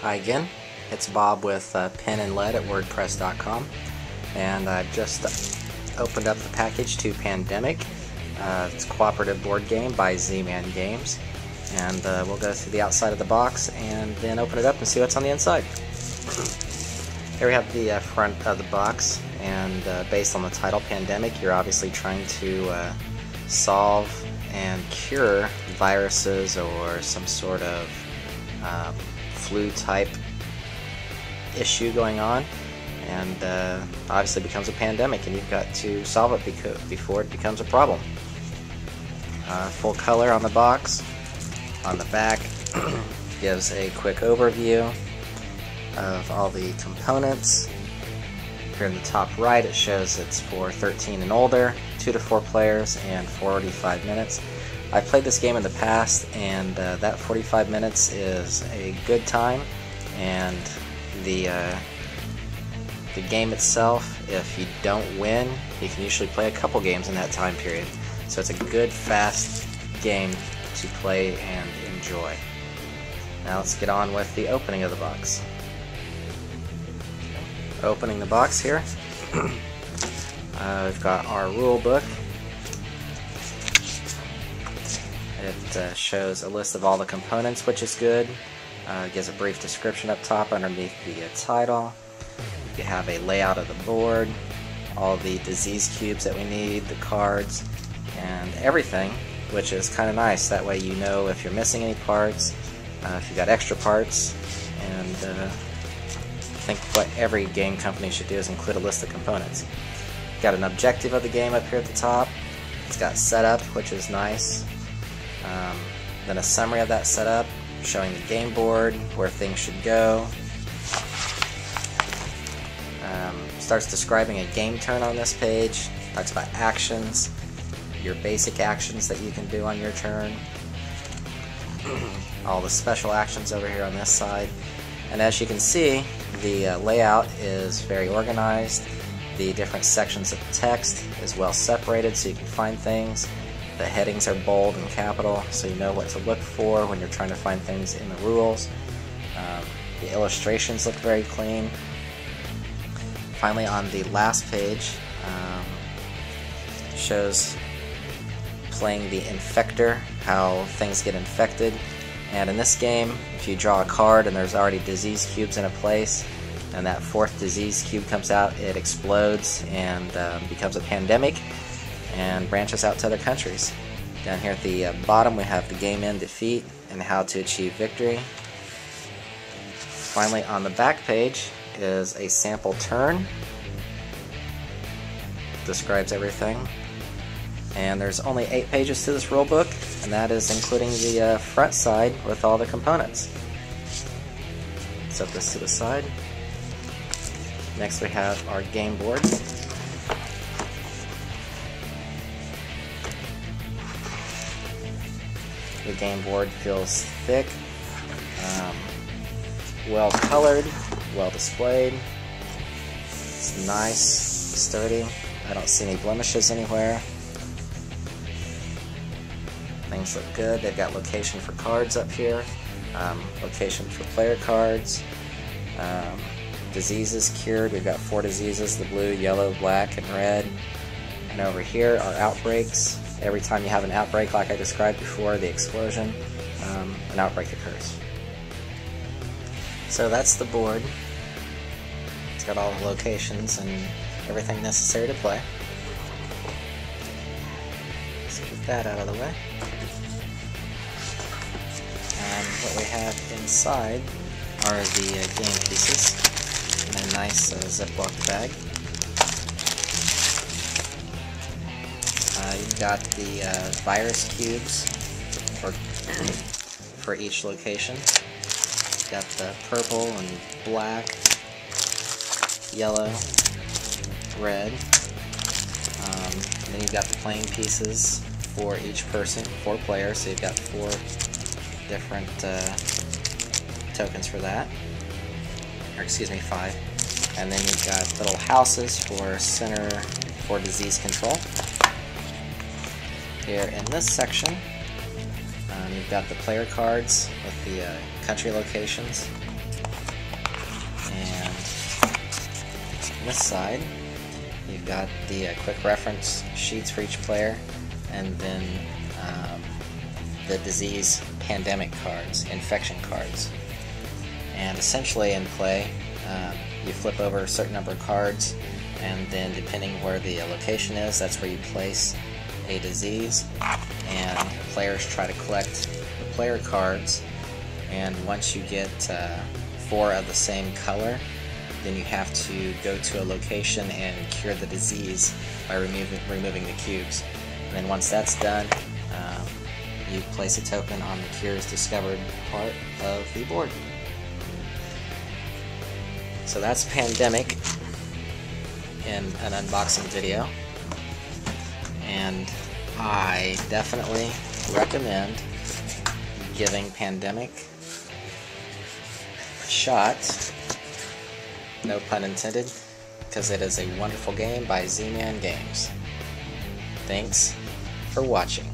Hi again, it's Bob with Pen and Lead at WordPress.com, and I've just opened up the package to Pandemic. It's a cooperative board game by Z-Man Games, and we'll go through the outside of the box and then open it up and see what's on the inside. Here we have the front of the box, and based on the title Pandemic, you're obviously trying to solve and cure viruses or some sort of flu type issue going on, and obviously becomes a pandemic, and you've got to solve it before it becomes a problem. Full color on the box. On the back gives a quick overview of all the components. Here in the top right it shows it's for 13 and older, 2 to 4 players, and 45 minutes. I've played this game in the past, and that 45 minutes is a good time, and the game itself, if you don't win, you can usually play a couple games in that time period. So it's a good, fast game to play and enjoy. Now let's get on with the opening of the box. Opening the box here, we've got our rule book. It shows a list of all the components, which is good. It gives a brief description up top underneath the title. You have a layout of the board, all the disease cubes that we need, the cards, and everything, which is kind of nice. That way you know if you're missing any parts, if you got extra parts, and I think what every game company should do is include a list of components. Got an objective of the game up here at the top. It's got setup, which is nice. Then a summary of that setup, showing the game board, where things should go. Starts describing a game turn on this page. Talks about actions, your basic actions that you can do on your turn. All the special actions over here on this side. And as you can see, the layout is very organized. The different sections of the text is well separated so you can find things. The headings are bold and capital, so you know what to look for when you're trying to find things in the rules. The illustrations look very clean. Finally, on the last page, shows playing the infector, how things get infected. And in this game, if you draw a card and there's already disease cubes in a place, and that 4th disease cube comes out, it explodes and becomes a pandemic and branches out to other countries. Down here at the bottom we have the game end defeat and how to achieve victory. Finally, on the back page is a sample turn. Describes everything. And there's only 8 pages to this rulebook, and that is including the front side with all the components. Set this to the side. Next we have our game board. The game board feels thick, well colored, well displayed. It's nice, sturdy. I don't see any blemishes anywhere. Things look good. They've got location for cards up here, location for player cards, diseases cured. We've got 4 diseases: the blue, yellow, black, and red. And over here are outbreaks. Every time you have an outbreak, like I described before, the explosion, an outbreak occurs. So that's the board. It's got all the locations and everything necessary to play. Let's get that out of the way. And what we have inside are the game pieces in a nice Ziploc bag. You've got the virus cubes for each location. You've got the purple and black, yellow, red. Then you've got the playing pieces for each person, 4 players, so you've got 4 different tokens for that. Or excuse me, 5. And then you've got little houses for center for disease control. Here in this section, you've got the player cards with the country locations. this side, you've got the quick reference sheets for each player, and then the disease pandemic cards, infection cards. And essentially in play, you flip over a certain number of cards, and then depending where the location is, that's where you place a disease, and players try to collect the player cards, and once you get 4 of the same color, then you have to go to a location and cure the disease by removing the cubes. And then once that's done, you place a token on the cures discovered part of the board. So that's Pandemic in an unboxing video, and I definitely recommend giving Pandemic a shot, no pun intended, because it is a wonderful game by Z-Man Games. Thanks for watching.